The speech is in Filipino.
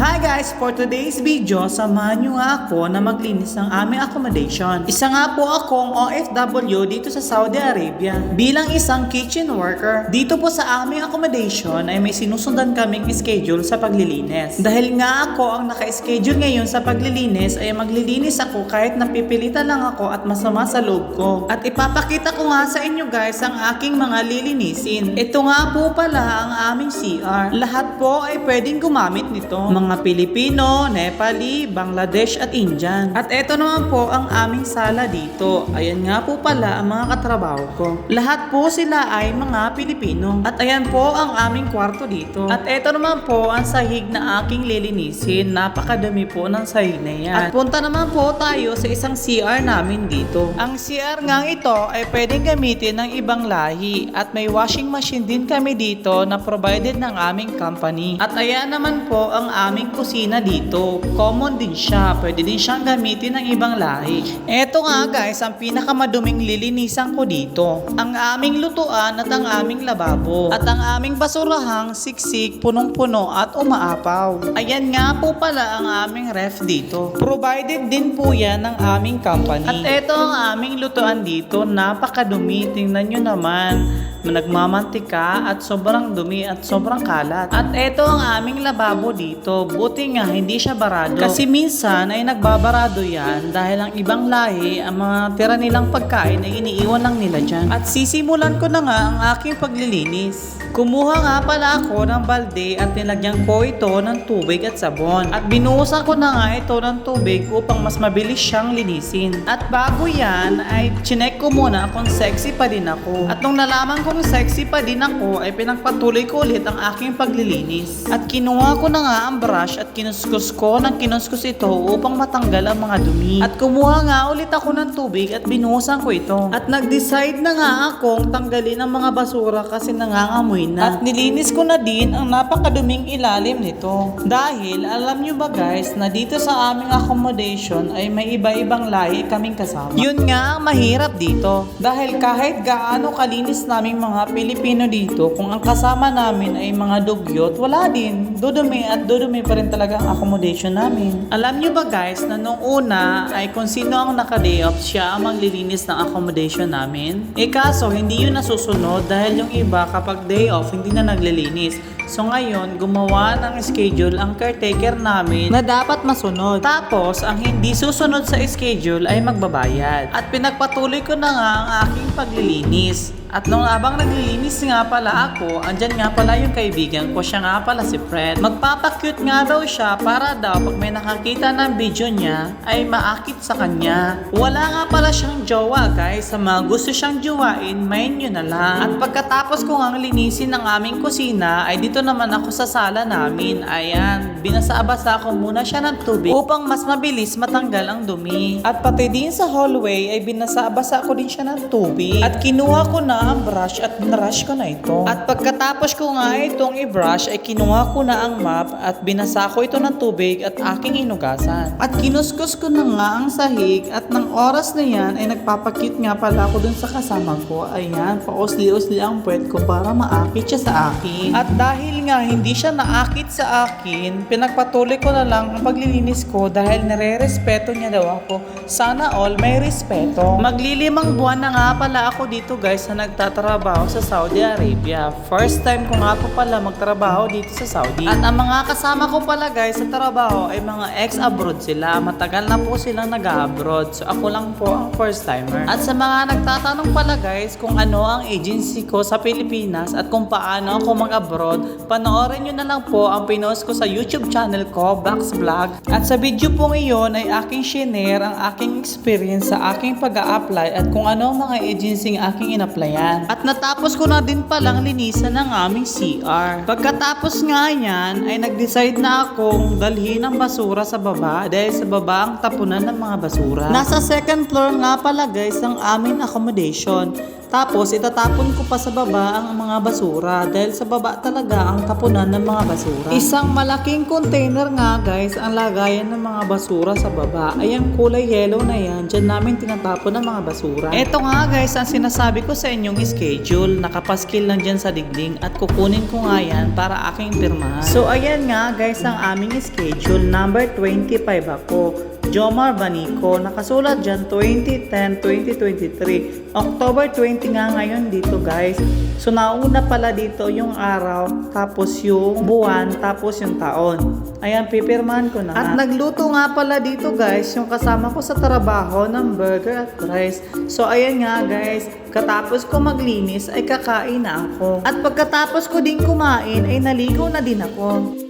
Hi guys! For today's video, samahan nyo nga ako na maglinis ng aming accommodation. Isa nga po akong OFW dito sa Saudi Arabia. Bilang isang kitchen worker, dito po sa aming accommodation ay may sinusundan kaming schedule sa paglilinis. Dahil nga ako ang naka-schedule ngayon sa paglilinis ay maglilinis ako kahit napipilitan lang ako at masama sa loob ko. At ipapakita ko nga sa inyo guys ang aking mga lilinisin. Ito nga po pala ang aming CR. Lahat po ay pwedeng gumamit nito. Mga Pilipino, Nepali, Bangladesh at Indian. At eto naman po ang aming sala dito. Ayan nga po pala ang mga katrabaho ko. Lahat po sila ay mga Pilipino. At ayan po ang aming kwarto dito. At eto naman po ang sahig na aking lilinisin. Napakadami po ng sahig na yan. At punta naman po tayo sa isang CR namin dito. Ang CR nga ito ay pwedeng gamitin ng ibang lahi. At may washing machine din kami dito na provided ng aming company. At ayan naman po ang aming kusina dito. Common din siya. Pwede din siyang gamitin ng ibang lahi. Eto nga guys, ang pinakamaduming lilinisan ko dito. Ang aming lutuan at ang aming lababo. At ang aming basurahang siksik, punong-puno at umaapaw. Ayan nga po pala ang aming ref dito. Provided din po yan ng aming company. At eto ang aming lutuan dito. Napakadumi. Tingnan nyo naman. Nagmamantika at sobrang dumi at sobrang kalat. At eto ang aming lababo dito. Buti nga hindi siya barado. Kasi minsan ay nagbabarado yan dahil ang ibang lahi, ang mga tira nilang pagkain ay iniiwan lang nila dyan. At sisimulan ko na nga ang aking paglilinis. Kumuha nga pala ako ng balde at nilagyan ko ito ng tubig at sabon. At binuhusan ko na nga ito ng tubig upang mas mabilis siyang linisin. At bago yan ay chinek ko muna kung sexy pa din ako. At nung nalaman kong sexy pa din ako ay pinagpatuloy ko ulit ang aking paglilinis. At kinuha ko na nga ang brush at kinuskus ko ng kinuskus ito upang matanggal ang mga dumi. At kumuha nga ulit ako ng tubig at binuhusan ko ito. At nag-decide na nga akong tanggalin ang mga basura kasi nangangamoy na. At nilinis ko na din ang napakaduming ilalim nito. Dahil alam nyo ba guys na dito sa aming accommodation ay may iba-ibang lahi kaming kasama. Yun nga ang mahirap dito. Dahil kahit gaano kalinis naming mga Pilipino dito, kung ang kasama namin ay mga dugyot, wala din. Dudumi at dudumi pa rin talaga ang accommodation namin. Alam nyo ba guys na nung una ay kung sino ang naka-day off siya ang maglilinis ng accommodation namin? Kaso hindi yun nasusunod dahil yung iba kapag day off hindi na naglilinis. So ngayon, gumawa ng schedule ang caretaker namin na dapat masunod. Tapos, ang hindi susunod sa schedule ay magbabayad. At pinagpatuloy ko na nga ang aking paglilinis. At nung abang naglilinis nga pala ako, andyan nga pala yung kaibigan ko, siya nga pala si Fred. Magpapakute nga daw siya para daw pag may nakakita ng video niya, ay maakit sa kanya. Wala nga pala siyang jowa guys, sa mga gusto siyang jowain, main nyo na lang. At pagkatapos ko nga linisin ng aming kusina, ay dito naman ako sa sala namin. Ayan, binasa-abasa ko muna siya ng tubig upang mas mabilis matanggal ang dumi. At pati din sa hallway ay binasa-abasa ko din siya ng tubig. At kinuha ko na ang brush at narush ko na ito. At pagkatapos ko nga itong i-brush ay kinuha ko na ang mop at binasa ko ito ng tubig at aking inugasan. At kinuskus ko na nga ang sahig at ng oras na yan ay nagpapakit nga pala ako dun sa kasama ko. Ayan, pausli-usli ang puwet ko para maakit siya sa akin. At dahil nga hindi siya naakit sa akin, pinagpatuloy ko na lang ang paglilinis ko dahil nare-respeto niya daw ako. Sana all may respeto. Maglilimang buwan na nga pala ako dito guys na nagtatrabaho sa Saudi Arabia. First time ko nga po pala magtrabaho dito sa Saudi. At ang mga kasama ko pala guys sa trabaho ay mga ex-abroad sila. Matagal na po silang nag-abroad. So ako lang po ang first timer. At sa mga nagtatanong pala guys kung ano ang agency ko sa Pilipinas at kung paano ako mag-abroad, panoorin nyo na lang po ang pinost ko sa YouTube channel ko, Bax Vlog. At sa video pong iyon ay aking shinare ang aking experience sa aking pag-a-apply at kung ano ang mga agency ang aking in-applyan. At natapos ko na din palang linisan ng aming CR. Pagkatapos nga yan, ay nag-decide na akong dalhin ang basura sa baba dahil sa baba ang tapunan ng mga basura. Nasa second floor nga pala guys ang aming accommodation. Tapos itatapon ko pa sa baba ang mga basura dahil sa baba talaga ang tapunan ng mga basura. Isang malaking container nga guys ang lagayan ng mga basura sa baba. Ay ang kulay yellow na yan, dyan namin tinatapon ang mga basura. Eto nga guys ang sinasabi ko sa inyong schedule. Nakapaskil lang dyan sa dingding at kukunin ko nga yan para aking pirmahan. So ayan nga guys ang aming schedule. Number 25 ako. Jomar Banico, nakasulat dyan 2010-2023. October 20 nga ngayon dito guys. So nauna pala dito yung araw, tapos yung buwan, tapos yung taon. Ayan, pipirmahan ko na. At nagluto nga pala dito guys, yung kasama ko sa trabaho ng burger at rice. So ayan nga guys, katapos ko maglinis ay kakain na ako. At pagkatapos ko din kumain ay naligo na din ako.